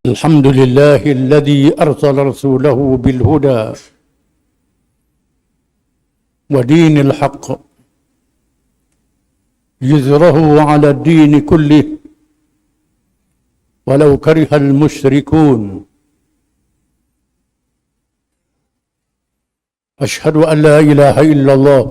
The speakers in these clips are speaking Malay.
الحمد لله الذي أرسل رسوله بالهدى ودين الحق يظهره على الدين كله ولو كره المشركون. أشهد أن لا إله إلا الله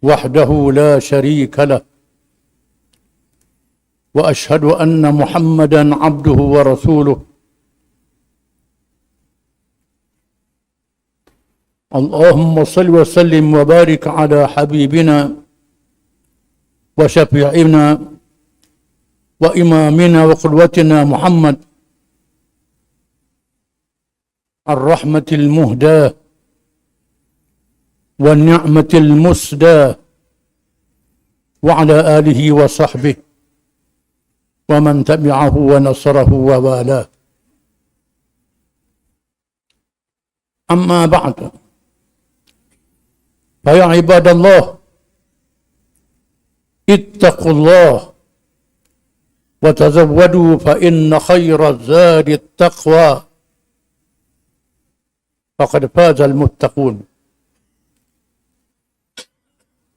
وحده لا شريك له، وأشهد أن محمدًا عبده ورسوله. اللهم صل وسلم وبارك على حبيبنا وشفيعنا وإمامنا وقدوتنا محمد الرحمة المهداة والنعمة المسداة، وعلى آله وصحبه ومن تبعه ونصره ووالاه. أما بعد، فيا عباد الله اتقوا الله وتزودوا فإن خير الزاد التقوى فقد فاز المتقون.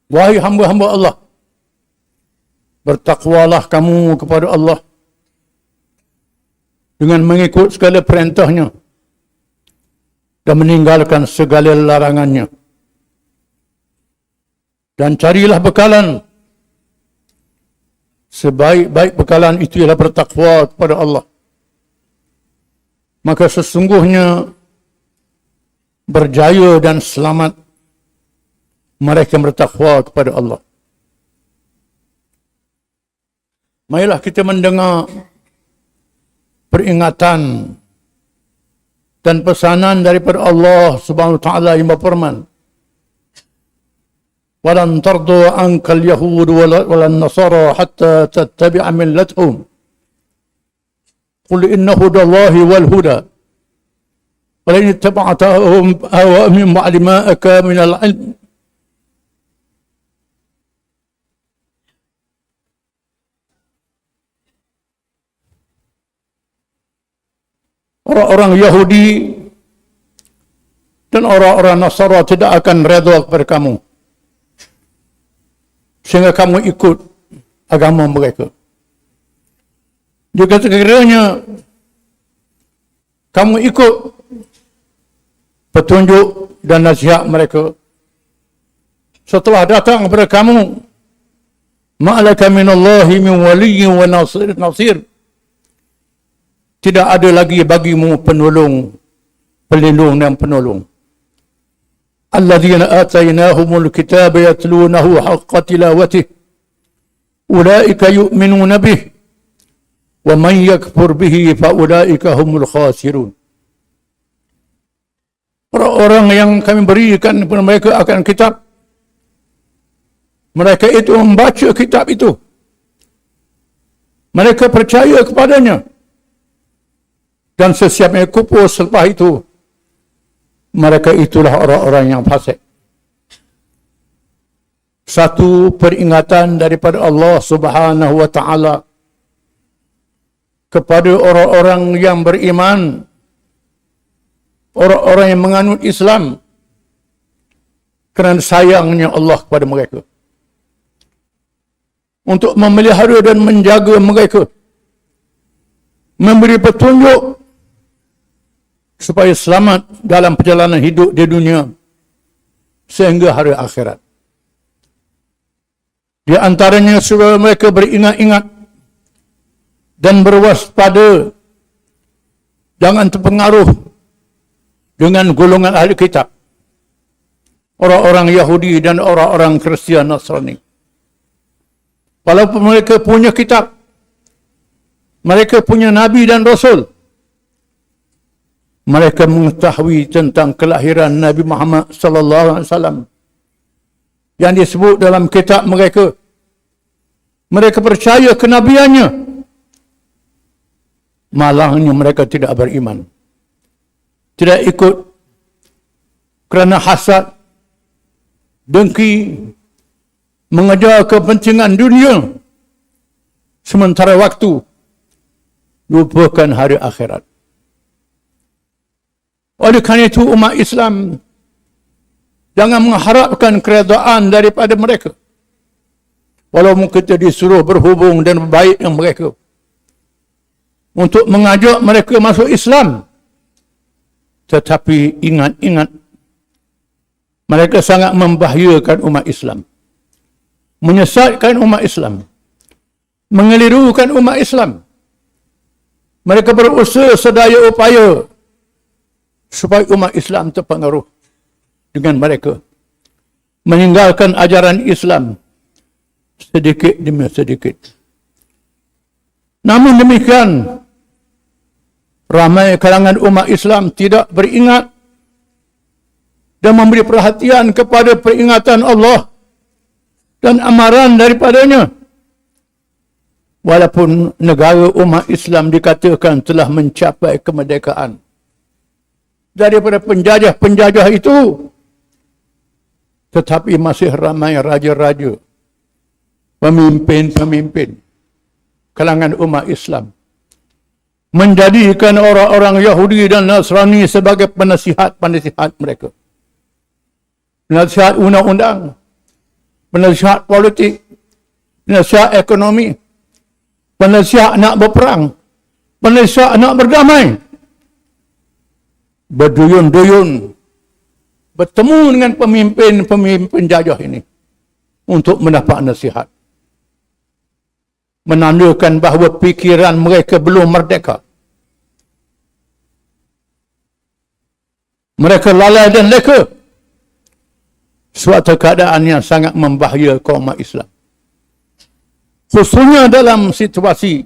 Wahai hamba-hamba Allah, bertakwalah kamu kepada Allah dengan mengikut segala perintahnya dan meninggalkan segala larangannya. Dan carilah bekalan. Sebaik-baik bekalan itu ialah bertakwa kepada Allah. Maka sesungguhnya berjaya dan selamat mereka yang bertakwa kepada Allah. Marilah kita mendengar peringatan dan pesanan daripada Allah Subhanahu wa taala yang berfirman, "Walan tardu ankal yahud walan nasara hatta tattabi'a millatahum. Qul inna hudallahi wal huda. Wa la ittaba'tahum ahwa'ahum min ba'di ma aka minal 'ilm." Orang-orang Yahudi dan orang-orang Nasara tidak akan redha kepada kamu sehingga kamu ikut agama mereka. Jika sekiranya kamu ikut petunjuk dan nasihat mereka, setelah datang kepada kamu ma'alaka minallahi min waliyyin wa nasir, tidak ada lagi bagimu penolong, pelindung dan penolong. Alladzina atainahumul kitaba yatlunahu haqqa tilawatih ulaika yu'minuna bih wa man yakfur bihi fa ulaika humul khasirun. Orang-orang yang kami berikan kepada mereka akan kitab, mereka itu membaca kitab itu, mereka percaya kepadanya, dan sesiapa yang kufur selepas itu, mereka itulah orang-orang yang fasik. Satu peringatan daripada Allah Subhanahu wa taala kepada orang-orang yang beriman, orang-orang yang menganut Islam, kerana sayangnya Allah kepada mereka, untuk memelihara dan menjaga mereka, memberi petunjuk supaya selamat dalam perjalanan hidup di dunia sehingga hari akhirat. Di antaranya supaya mereka beringat-ingat dan berwaspada, jangan terpengaruh dengan golongan ahli kitab, orang-orang Yahudi dan orang-orang Kristian Nasrani. Walaupun mereka punya kitab, mereka punya nabi dan rasul, mereka mengetahui tentang kelahiran Nabi Muhammad sallallahu alaihi wasallam yang disebut dalam kitab mereka. Mereka percaya kenabiannya. Malangnya mereka tidak beriman, tidak ikut kerana hasad, dengki, mengejar kepentingan dunia sementara waktu lupakan hari akhirat. Oleh kerana itu umat Islam jangan mengharapkan keredaan daripada mereka. Walaupun kita disuruh berhubung dan berbaik dengan mereka, untuk mengajak mereka masuk Islam, tetapi ingat-ingat, mereka sangat membahayakan umat Islam, menyesatkan umat Islam, mengelirukan umat Islam. Mereka berusaha sedaya upaya supaya umat Islam terpengaruh dengan mereka, meninggalkan ajaran Islam sedikit demi sedikit. Namun demikian, ramai kalangan umat Islam tidak beringat dan memberi perhatian kepada peringatan Allah dan amaran daripadanya. Walaupun negara umat Islam dikatakan telah mencapai kemerdekaan daripada penjajah-penjajah itu, tetapi masih ramai raja-raja, pemimpin-pemimpin kalangan umat Islam menjadikan orang-orang Yahudi dan Nasrani sebagai penasihat-penasihat mereka. Penasihat undang-undang, penasihat politik, penasihat ekonomi, penasihat nak berperang, penasihat nak berdamai. Berduyun-duyun bertemu dengan pemimpin-pemimpin jajah ini untuk mendapat nasihat. Menandakan bahawa fikiran mereka belum merdeka. Mereka lalai dan leka. Suatu keadaan yang sangat membahayakan kaum Islam. Khususnya dalam situasi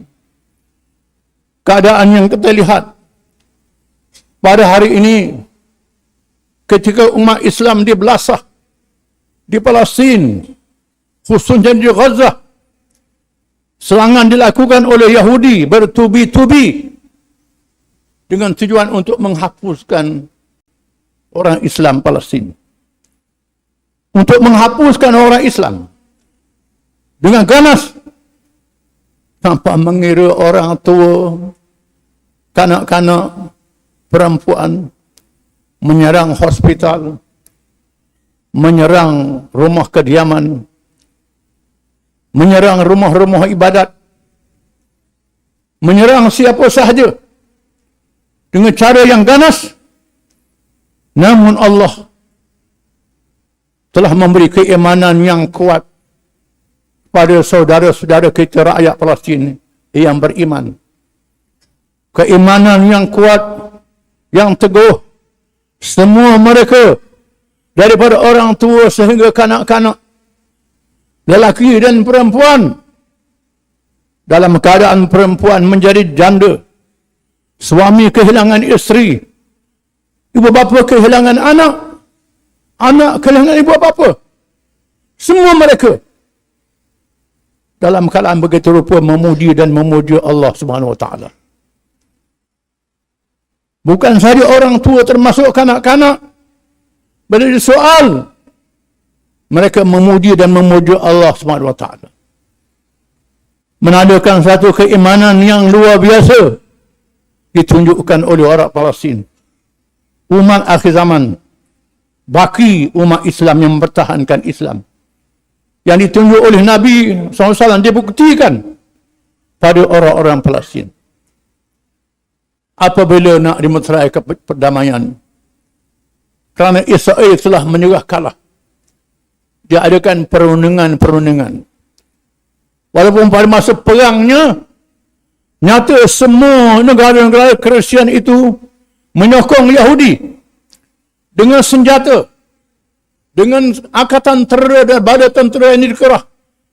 keadaan yang kita lihat pada hari ini, ketika umat Islam dibelasah di Palestin, khususnya di Gaza, serangan dilakukan oleh Yahudi bertubi-tubi dengan tujuan untuk menghapuskan orang Islam Palestin, untuk menghapuskan orang Islam dengan ganas, tanpa mengira orang tua, kanak-kanak, perempuan, menyerang hospital, menyerang rumah kediaman, menyerang rumah-rumah ibadat, menyerang siapa sahaja dengan cara yang ganas. Namun Allah telah memberi keimanan yang kuat pada saudara-saudara kita rakyat Palestin yang beriman. Keimanan yang kuat, yang teguh. Semua mereka, daripada orang tua sehingga kanak-kanak, lelaki dan perempuan, dalam keadaan perempuan menjadi janda, suami kehilangan isteri, ibu bapa kehilangan anak, anak kehilangan ibu bapa, semua mereka dalam keadaan begitu rupa memuji dan memuji Allah Subhanahu wa taala. Bukan sahaja orang tua, termasuk kanak-kanak berada soal, mereka memuji dan memuji Allah Subhanahu wa taala. Menandakan satu keimanan yang luar biasa ditunjukkan oleh orang Palestin. Umat akhir zaman, baki umat Islam yang mempertahankan Islam, yang ditunjuk oleh Nabi SAW, dibuktikan pada orang-orang Palestin. Apabila nak dimeteraikan perdamaian, kerana Israel telah menyerah kalah, dia adakan perundingan. Walaupun pada masa perangnya, nyata semua negara-negara Kristian itu menyokong Yahudi dengan senjata, dengan angkatan tentera dan badan tentera yang dikerah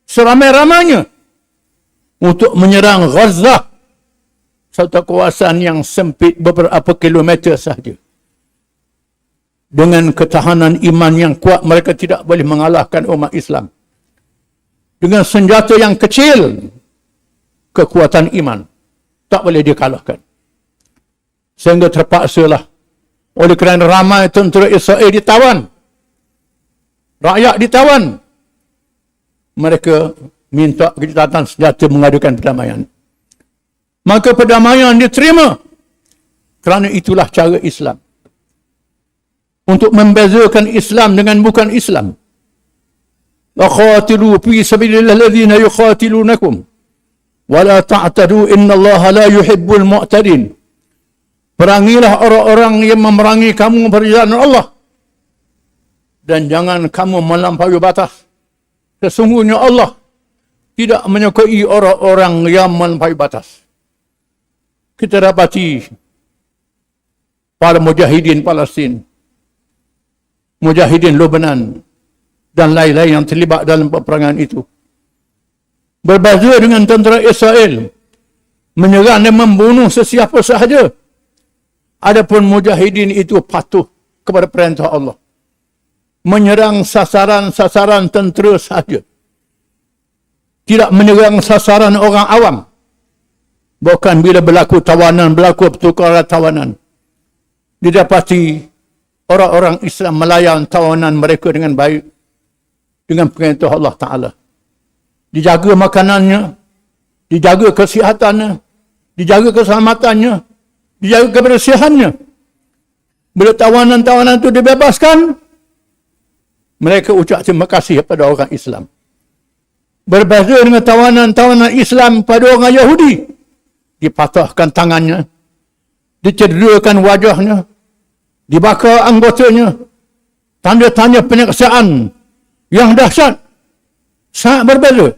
seramai-ramainya untuk menyerang Gaza, satu kawasan yang sempit beberapa kilometer sahaja. Dengan ketahanan iman yang kuat, mereka tidak boleh mengalahkan umat Islam. Dengan senjata yang kecil, kekuatan iman tak boleh dikalahkan. Sehingga terpaksalah, oleh kerana ramai tentera Israel ditawan, rakyat ditawan, mereka minta kejahatan senjata mengadukan perdamaian. maka perdamaian diterima. Kerana itulah cara Islam. Untuk membezakan Islam dengan bukan Islam. وَقَاتِلُوا فِي سَبِيلِ الَّذِينَ يُقَاتِلُونَكُمْ وَلَا تَعْتَدُوا إِنَّ اللَّهَ لَا يُحِبُّ الْمُعْتَدِينَ. Perangilah orang-orang yang memerangi kamu pada jalan Allah. Dan jangan kamu melampaui batas. Sesungguhnya Allah tidak menyukai orang-orang yang melampaui batas. Kita dapati para mujahidin Palestin, mujahidin Lebanon, dan lain-lain yang terlibat dalam peperangan itu. Berbeza dengan tentera Israel, menyerang dan membunuh sesiapa sahaja. Adapun mujahidin itu patuh kepada perintah Allah. Menyerang sasaran-sasaran tentera sahaja. Tidak menyerang sasaran orang awam. Bukan bila berlaku tawanan, berlaku pertukaran tawanan. Didapati orang-orang Islam melayan tawanan mereka dengan baik. Dengan perintah Allah Ta'ala. Dijaga makanannya. Dijaga kesihatannya. Dijaga keselamatannya. Dijaga kebersihannya. Bila tawanan-tawanan itu dibebaskan, mereka ucap terima kasih kepada orang Islam. Berbeza dengan tawanan-tawanan Islam pada orang Yahudi. Dipatahkan tangannya. Dicederakan wajahnya. Dibakar anggotanya. Tanda-tanda penyiksaan yang dahsyat. Sangat berbeza.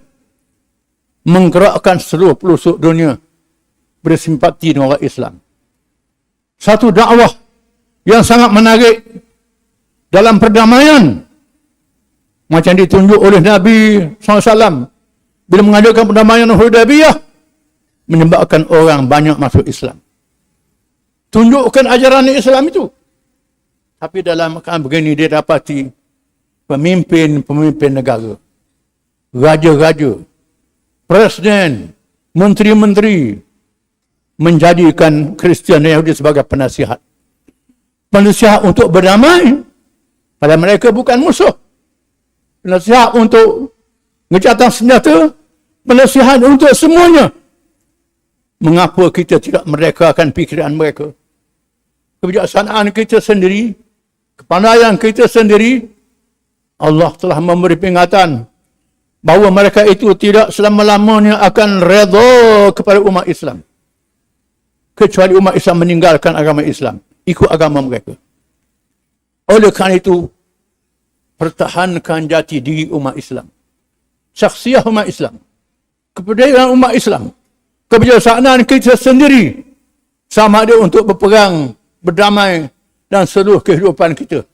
Menggerakkan seluruh pelosok dunia bersimpati dengan orang Islam. Satu dakwah yang sangat menarik dalam perdamaian. Macam ditunjuk oleh Nabi SAW. Bila mengadakan perdamaian Hudaybiyah, menyebabkan orang banyak masuk Islam. Tunjukkan ajaran Islam itu. Tapi dalam keadaan begini dia dapati pemimpin-pemimpin negara, raja-raja, presiden, menteri-menteri menjadikan Kristian dan Yahudi sebagai penasihat. Penasihat untuk berdamai. Padahal mereka bukan musuh. Penasihat untuk ngecatang senjata. Penasihat untuk semuanya. Mengapa kita tidak merekakan fikiran mereka? Kebijaksanaan kita sendiri, kepandaian kita sendiri, Allah telah memberi peringatan bahawa mereka itu tidak selama-lamanya akan redha kepada umat Islam. Kecuali umat Islam meninggalkan agama Islam, ikut agama mereka. Oleh kerana itu, pertahankan jati diri umat Islam. Syakhsiah umat Islam. Kebudayaan umat Islam. Kebijaksanaan kita sendiri. Sama ada untuk berperang, berdamai dan seluruh kehidupan kita.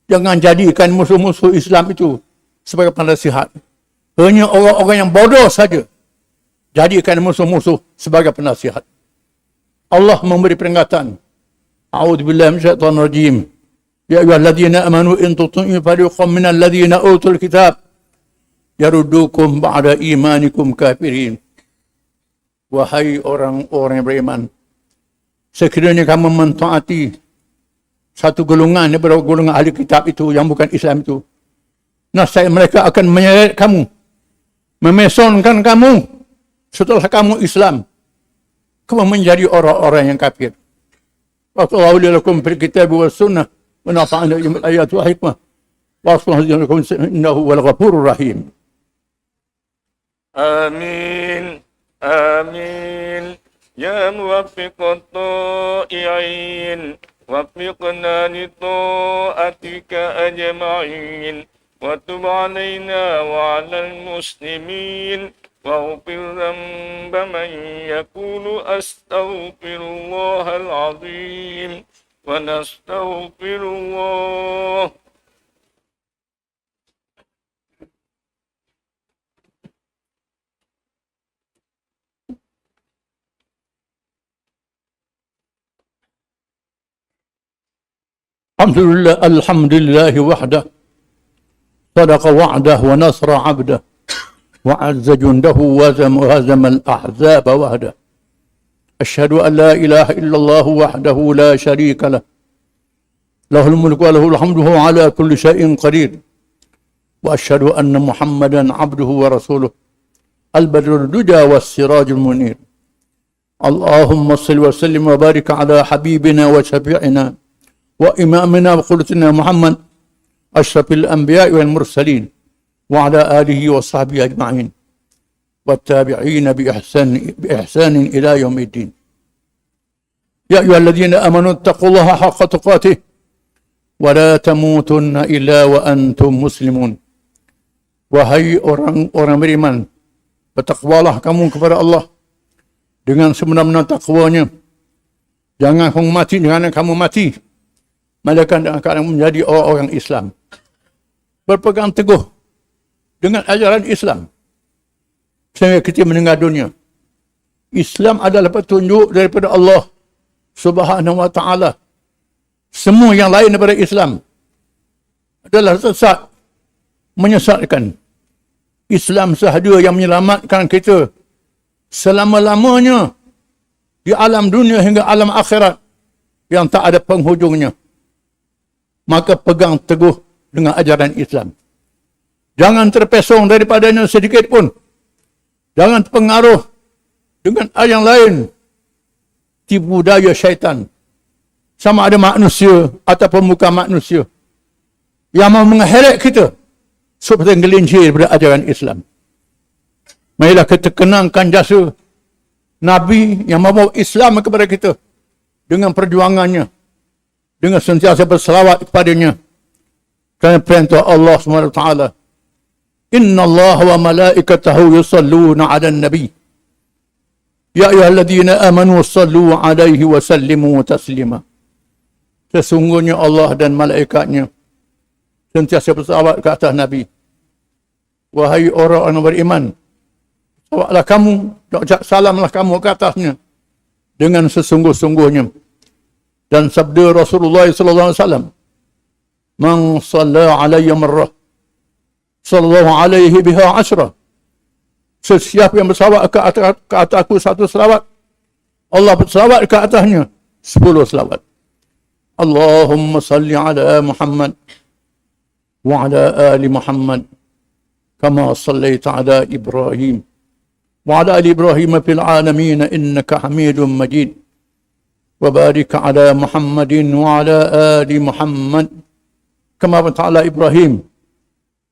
Jangan jadikan musuh-musuh Islam itu sebagai penasihat. Hanya orang-orang yang bodoh saja jadikan musuh-musuh sebagai penasihat. Allah memberi peringatan. A'udzubillahi minasyaitonir rajim. Ya ayyuhalladzina amanu in tuti'u fariqam minal ladzina utul kitab yaruddukum ba'da imanikum kafirin. Wahai orang-orang yang beriman, sekiranya kamu mentaati satu golongan daripada golongan ahli kitab itu yang bukan Islam itu, nasib mereka akan menyeret kamu, memesonkan kamu setelah kamu Islam, kamu menjadi orang-orang yang kafir. Wallahu lakum fil kitab was sunnah wa nafa'ana bil ayati wal hikmah wa aslahakum innahu wal ghafurur rahim. Amin. آمين يا موفق الطائعين وفقنا لطاعتك أجمعين وتب علينا وعلى المسلمين واغفر ذنب من يقول أستغفر الله العظيم ونستغفر الله. الحمد لله وحده صدق وعده ونصر عبده وعز جنده وهزم الأحزاب وحده. أشهد أن لا إله إلا الله وحده لا شريك له له الملك وله الحمد وهو على كل شيء قدير. وأشهد أن محمدا عبده ورسوله البدر الدجى والسراج المنير. اللهم صل وسلم وبارك على حبيبنا وشفيعنا وإمامنا وقدوتنا محمد أشرف الأنبياء والمرسلين وعلى آله وصحبه أجمعين والتابعين بإحسان إلى يوم الدين. يا أيها الذين آمنوا اتقوا الله حق تقاته ولا تموتن إلا وأنتم مسلمون. Wahai orang-orang beriman, bertakwalah kamu kepada Allah dengan sebenar-benar takwanya. Jangan kamu mati dengan kamu mati, melainkan kamu menjadi orang-orang Islam. Berpegang teguh dengan ajaran Islam sehingga kita meninggal dunia. Islam adalah petunjuk daripada Allah Subhanahu wa ta'ala. Semua yang lain daripada Islam adalah sesat, menyesatkan. Islam sahaja yang menyelamatkan kita selama-lamanya di alam dunia hingga alam akhirat yang tak ada penghujungnya. Maka pegang teguh dengan ajaran Islam. Jangan terpesong daripadanya sedikit pun. Jangan terpengaruh dengan yang lain. Tipu daya syaitan. Sama ada manusia ataupun bukan manusia yang mau mengheret kita seperti gelincir daripada ajaran Islam. Marilah kita kenangkan jasa Nabi yang membawa Islam kepada kita dengan perjuangannya, dengan sentiasa berselawat kepadanya. Kerana perintah Allah SWT. Inna Allah wa malaikatahu yusalluna ala nabi. Ya ayyuhalladzina amanu sallu alaihi wa sallimu taslima. Sesungguhnya Allah dan malaikatnya sentiasa berselawat ke atas Nabi. Wahai orang-orang beriman, salawatlah kamu, salamlah kamu ke atasnya dengan sesungguh-sungguhnya. Dan sabda Rasulullah sallallahu alaihi wasallam, "Man shalla alayya marrah, sallallahu alaihi biha ashrah." Sesiapa yang bersalawat ke atasku satu selawat, Allah bersalawat ke atasnya 10 selawat. Allahumma salli ala Muhammad wa ala ali Muhammad kama sallaita ala Ibrahim wa ala ali Ibrahim fil alamin innaka Hamidum Majid. Wa barik ala Muhammadin wa ala ali Muhammad kama barakta ala Ibrahim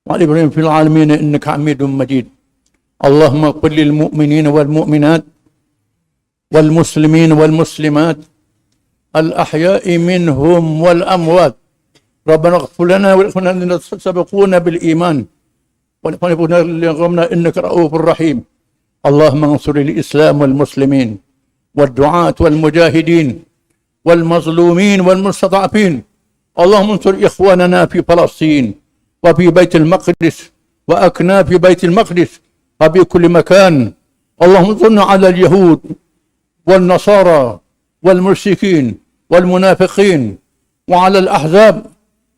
wa ala Ibrahim fil alamin innaka Hamidum Majid. Allahumma ighfir lil mu'minina wal mu'minat wal muslimin wal muslimat al ahya'i minhum wal amwat. Rabbana ighfir lana wa liikhwanina alladhina sabaquna bil iman wa liikhwanina alladhina ghamna innaka ra'ufur rahim. Allahumma ansur lil Islam wal muslimin wad du'at wal mujahidin wal mazlumin wal mustada'afin. Allahumma ansur ikhwanana fi Palestin wa fi Baitul Maqdis wa akna fi Baitul Maqdis wa fi kulli makan. Allahumma ansurna 'ala al-yahud wal nasara wal musyrikin wal munafiqin wa 'ala al-ahzab.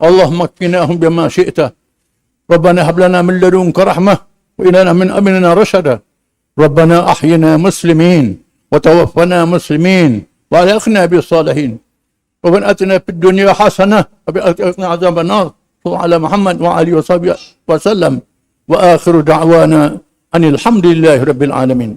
Allahumma kfinahum bima syi'ta. Rabbana hab lana min ladunka rahmah wa ilana min amrina rashada. Rabbana ahyina muslimin wa tawaffana muslimin wa alhiqna bis salihin. Rabbana atina fid dunya hasanah wa fil akhirati qina adzaban nar. Sallallahu ala Muhammad wa alihi wa sahbihi wa sallam. Wa akhiru da'wana anil hamdulillahi rabbil alamin.